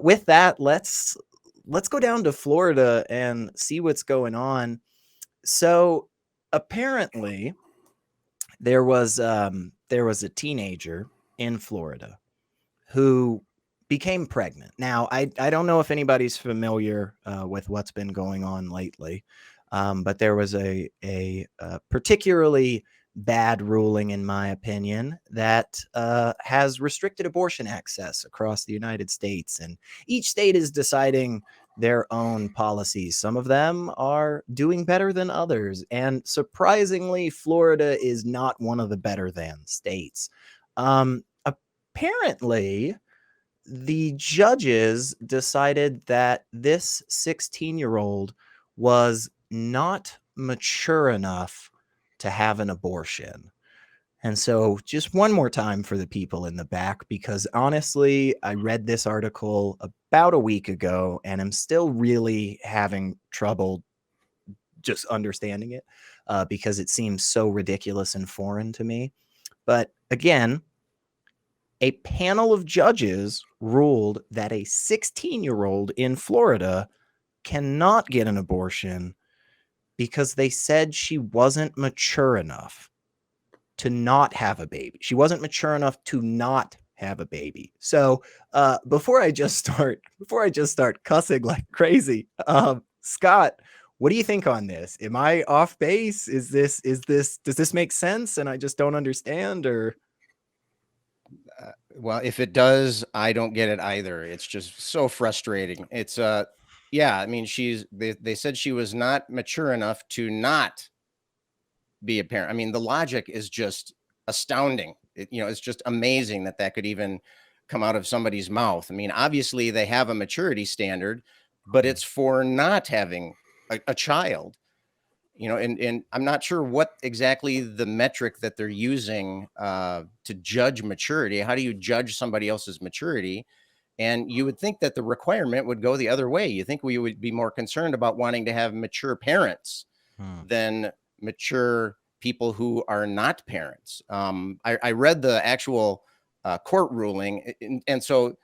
With that, let's go down to Florida and see what's going on. So apparently, there was a teenager in Florida who became pregnant. Now, I don't know if anybody's familiar with what's been going on lately, but there was a particularly bad ruling, in my opinion, that has restricted abortion access across the United States. And each state is deciding their own policies. Some of them are doing better than others. And surprisingly, Florida is not one of the better than states. Apparently, the judges decided that this 16-year-old was not mature enough to have an abortion. And so, just one more time for the people in the back, because honestly, I read this article about a week ago and I'm still really having trouble just understanding it because it seems so ridiculous and foreign to me. But again, a panel of judges ruled that a 16-year-old in Florida cannot get an abortion because they said she wasn't mature enough to not have a baby. She wasn't mature enough to not have a baby. So before I just start cussing like crazy, Scott, what do you think on this? Am I off base? Does this make sense and I just don't understand? Or Well, if it does, I don't get it either. It's just so frustrating. It's yeah, I mean, they said she was not mature enough to not be a parent. I mean, the logic is just astounding. It's just amazing that that could even come out of somebody's mouth. I mean, obviously they have a maturity standard, but it's for not having a child. And I'm not sure what exactly the metric that they're using to judge maturity. How do you judge somebody else's maturity? And you would think that the requirement would go the other way. You think we would be more concerned about wanting to have mature parents than mature people who are not parents. I read the actual court ruling. And so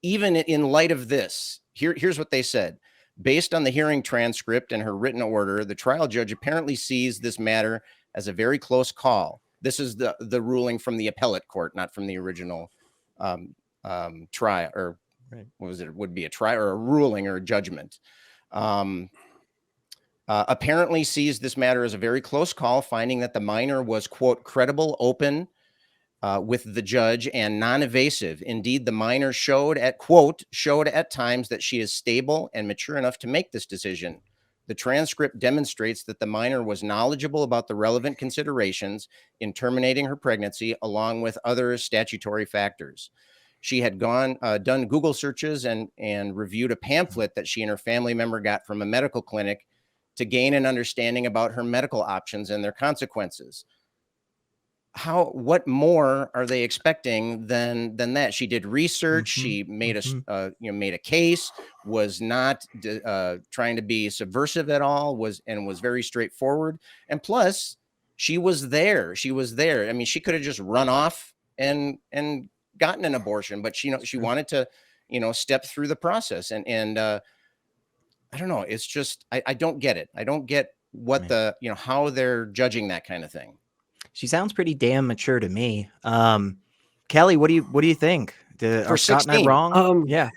even in light of this, here's what they said. Based on the hearing transcript and her written order, the trial judge apparently sees this matter as a very close call. This is the ruling from the appellate court, not from the original trial, or right. What was it? It would be a trial or a ruling or a judgment. Apparently sees this matter as a very close call, finding that the minor was, quote, credible, open, with the judge and non-evasive. Indeed, the minor showed at times that she is stable and mature enough to make this decision. The transcript demonstrates that the minor was knowledgeable about the relevant considerations in terminating her pregnancy, along with other statutory factors. She had done Google searches and reviewed a pamphlet that she and her family member got from a medical clinic to gain an understanding about her medical options and their consequences. What more are they expecting than that? She did research. She made made a case, was not trying to be subversive at all, was very straightforward. And plus, she was there. I mean, she could have just run off and gotten an abortion, but she wanted to, step through the process. And I don't know. It's just, I don't get it. I don't get what how they're judging that kind of thing. She sounds pretty damn mature to me. Kelley, what do you think? Are Scott and I wrong? Yeah.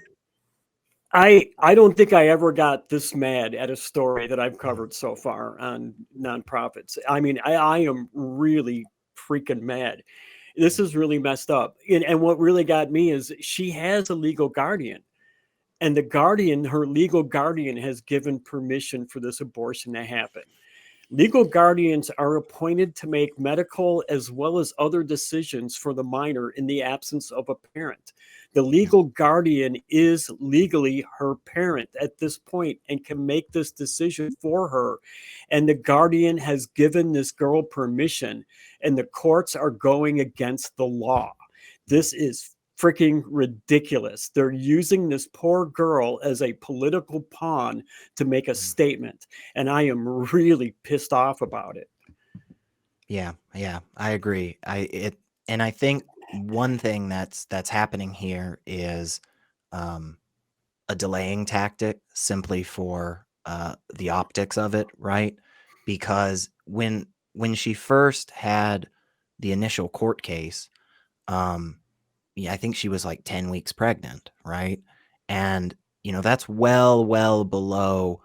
I don't think I ever got this mad at a story that I've covered so far on nonprofits. I mean, I am really freaking mad. This is really messed up. And what really got me is she has a legal guardian. And her legal guardian has given permission for this abortion to happen. Legal guardians are appointed to make medical as well as other decisions for the minor in the absence of a parent. The legal guardian is legally her parent at this point and can make this decision for her. And the guardian has given this girl permission, and the courts are going against the law. This is freaking ridiculous. They're using this poor girl as a political pawn to make a statement, and I am really pissed off about it. Yeah, I agree. I think one thing that's happening here is a delaying tactic simply for the optics of it, right? Because when she first had the initial court case, yeah, I think she was like 10 weeks pregnant, right? And that's well below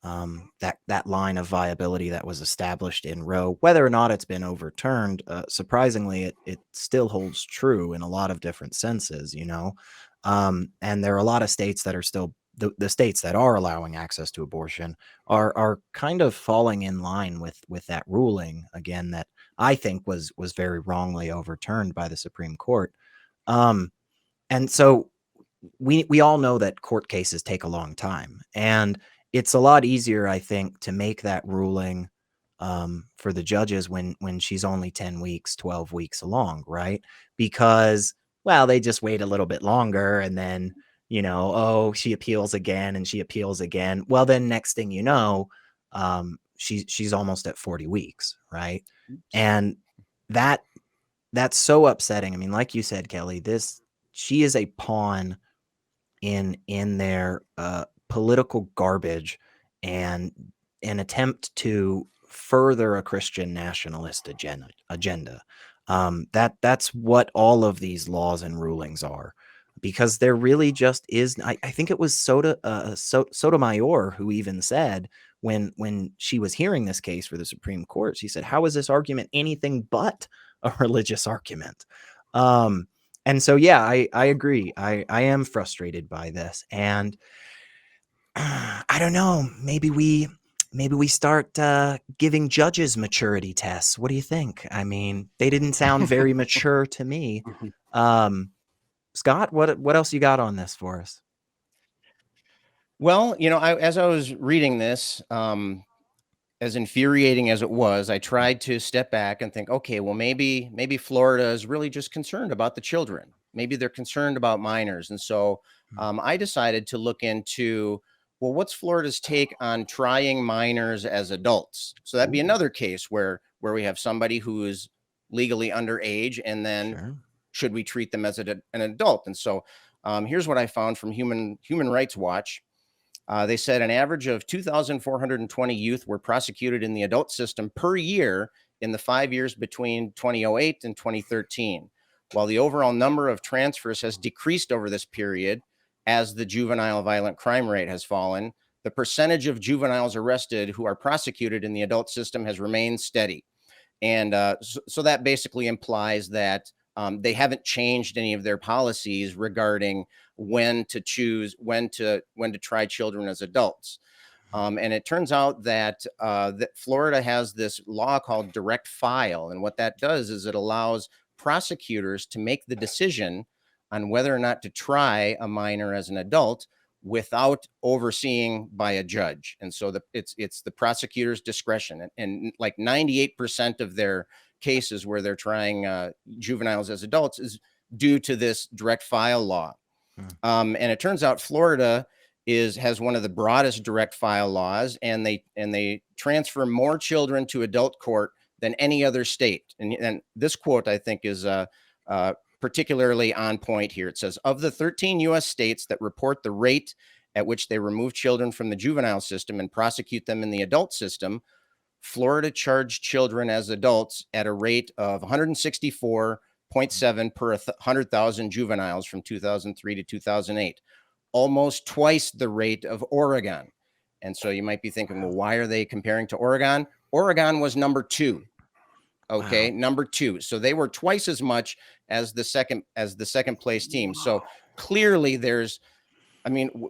that line of viability that was established in Roe. Whether or not it's been overturned, surprisingly, it still holds true in a lot of different senses, and there are a lot of states that are still the states that are allowing access to abortion are kind of falling in line with that ruling again that I think was very wrongly overturned by the Supreme Court. And so we all know that court cases take a long time, and it's a lot easier, I think, to make that ruling for the judges when she's only 10 weeks, 12 weeks along, right? Because, well, they just wait a little bit longer, and then, oh, she appeals again and she appeals again. Well, then next thing you know, she's almost at 40 weeks, right? And that's so upsetting. I mean, like you said, Kelley, she is a pawn in their political garbage and an attempt to further a Christian nationalist agenda. That's what all of these laws and rulings are, because there really just is. I think it was Sotomayor who even said when she was hearing this case for the Supreme Court, she said, "How is this argument anything but a religious argument?" And so, yeah, I agree. I am frustrated by this, and I don't know. Maybe we start giving judges maturity tests. What do you think? I mean, they didn't sound very mature to me. Scott, what else you got on this for us? Well, as I was reading this, as infuriating as it was, I tried to step back and think, okay, well, maybe Florida is really just concerned about the children. Maybe they're concerned about minors. And so I decided to look into, well, what's Florida's take on trying minors as adults? So that'd be another case where we have somebody who is legally underage, and then should we treat them as an adult? And so here's what I found from Human Rights Watch. They said an average of 2,420 youth were prosecuted in the adult system per year in the 5 years between 2008 and 2013. While the overall number of transfers has decreased over this period as the juvenile violent crime rate has fallen, the percentage of juveniles arrested who are prosecuted in the adult system has remained steady. And so that basically implies that they haven't changed any of their policies regarding when to try children as adults. And it turns out that Florida has this law called direct file. And what that does is it allows prosecutors to make the decision on whether or not to try a minor as an adult without overseeing by a judge. And so it's the prosecutor's discretion. And like 98% of their cases where they're trying juveniles as adults is due to this direct file law. And it turns out Florida has one of the broadest direct file laws, and they transfer more children to adult court than any other state. And this quote, I think, is particularly on point here. It says, of the 13 U.S. states that report the rate at which they remove children from the juvenile system and prosecute them in the adult system, Florida charged children as adults at a rate of 164.7 per 100,000 juveniles from 2003 to 2008, almost twice the rate of Oregon. And so you might be thinking, well, why are they comparing to Oregon? Oregon was number 2. Okay, wow. Number 2. So they were twice as much as the second place team. So clearly there's,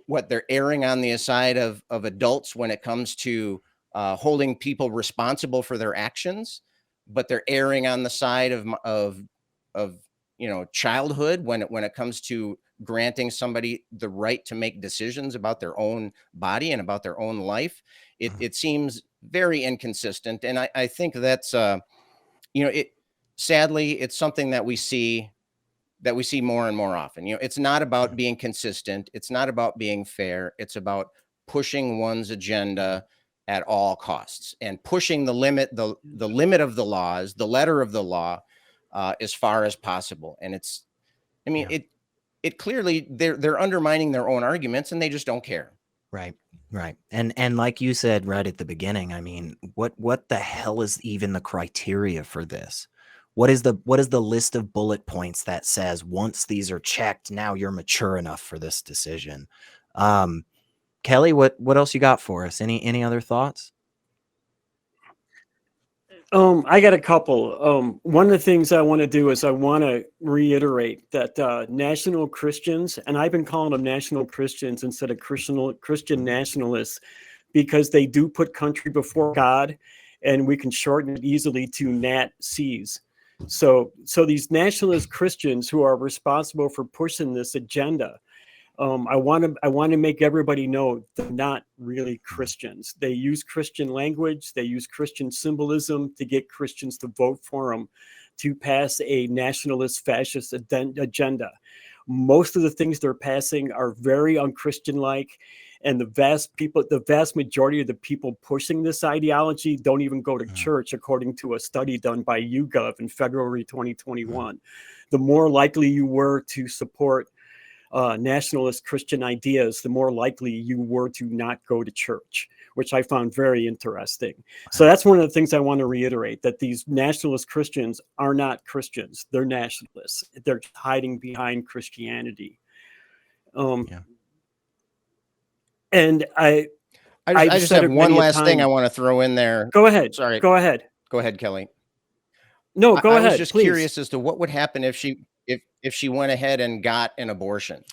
what they're erring on the side of adults when it comes to holding people responsible for their actions, but they're erring on the side of childhood when it comes to granting somebody the right to make decisions about their own body and about their own life. It seems very inconsistent, and I think that's sadly it's something that we see more and more often. It's not about being consistent. It's not about being fair. It's about pushing one's agenda at all costs and pushing the limit of the laws, the letter of the law, as far as possible. And it clearly they're undermining their own arguments, and they just don't care. Right. And like you said right at the beginning, I mean, what the hell is even the criteria for this? What is the list of bullet points that says once these are checked, now you're mature enough for this decision? Kelley, what else you got for us? Any other thoughts? I got a couple. One of the things I want to do is I want to reiterate that national Christians, and I've been calling them national Christians instead of Christian nationalists, because they do put country before God, and we can shorten it easily to Nat-Cs. So these nationalist Christians who are responsible for pushing this agenda, I want to make everybody know they're not really Christians. They use Christian language. They use Christian symbolism to get Christians to vote for them to pass a nationalist fascist agenda. Most of the things they're passing are very unchristian-like, and the vast majority of the people pushing this ideology don't even go to church, according to a study done by YouGov in February 2021. The more likely you were to support nationalist Christian ideas, the more likely you were to not go to church, which I found very interesting. So that's one of the things I want to reiterate, that these nationalist Christians are not Christians. They're nationalists. They're hiding behind Christianity. And I just have one last thing I want to throw in there. Go ahead. Sorry. Go ahead. Go ahead, Kelley. No, go ahead. I was just please. Curious as to what would happen if she went ahead and got an abortion.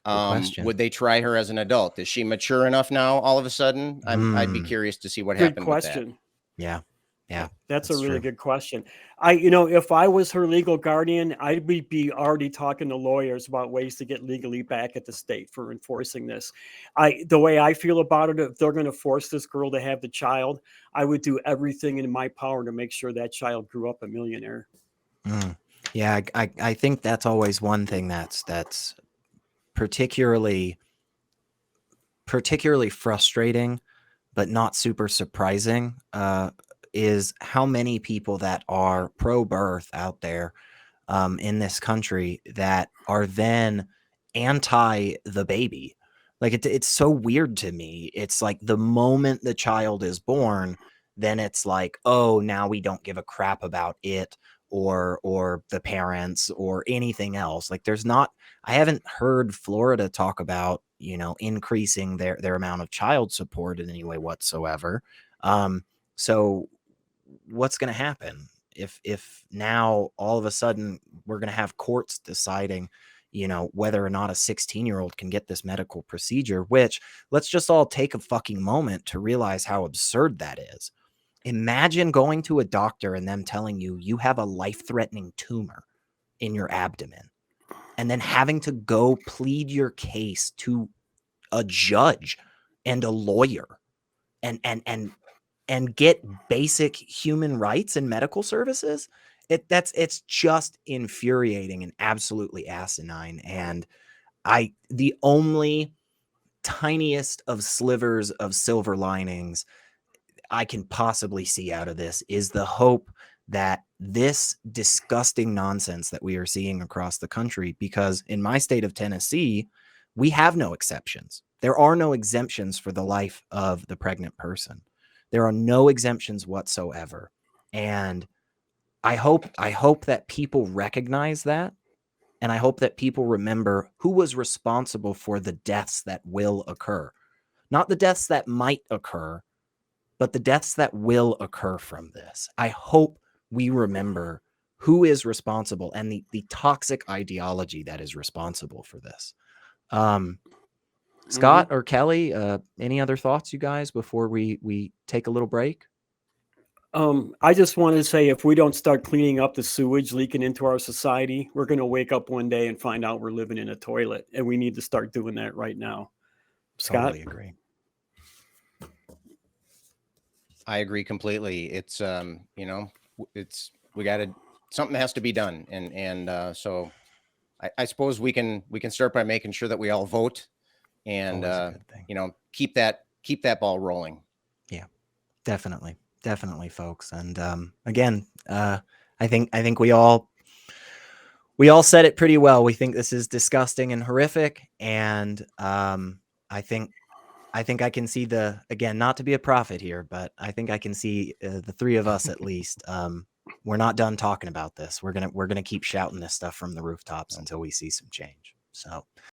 Would they try her as an adult? Is she mature enough now all of a sudden? I'd be curious to see what happened with that. Yeah. That's a really good question. If I was her legal guardian, I'd be already talking to lawyers about ways to get legally back at the state for enforcing this. The way I feel about it, if they're going to force this girl to have the child, I would do everything in my power to make sure that child grew up a millionaire. Yeah, I think that's always one thing that's particularly frustrating, but not super surprising, is how many people that are pro-birth out there in this country that are then anti the baby. Like it's so weird to me. It's like the moment the child is born, then it's like, oh, now we don't give a crap about it or the parents or anything else. Like I haven't heard Florida talk about, increasing their amount of child support in any way whatsoever. So what's going to happen if now all of a sudden we're going to have courts deciding, whether or not a 16-year-old can get this medical procedure, which let's just all take a fucking moment to realize how absurd that is. Imagine going to a doctor and them telling you you have a life-threatening tumor in your abdomen and then having to go plead your case to a judge and a lawyer and get basic human rights and medical services. It's just infuriating and absolutely asinine. And the only tiniest of slivers of silver linings I can possibly see out of this is the hope that this disgusting nonsense that we are seeing across the country, because in my state of Tennessee, we have no exceptions. There are no exemptions for the life of the pregnant person. There are no exemptions whatsoever. And I hope that people recognize that. And I hope that people remember who was responsible for the deaths that will occur. Not the deaths that might occur, but the deaths that will occur from this. I hope we remember who is responsible and the toxic ideology that is responsible for this. Scott or Kelley, any other thoughts, you guys, before we take a little break? I just wanted to say, if we don't start cleaning up the sewage leaking into our society, we're going to wake up one day and find out we're living in a toilet, and we need to start doing that right now. Scott? Totally agree. I agree completely. It's something has to be done, and so I suppose we can start by making sure that we all vote, and keep that ball rolling. Yeah, definitely, folks. And again, I think we all we all said it pretty well. We think this is disgusting and horrific, and I think I can see again, not to be a prophet here, but I think I can see the three of us at least. We're not done talking about this. We're gonna keep shouting this stuff from the rooftops until we see some change. So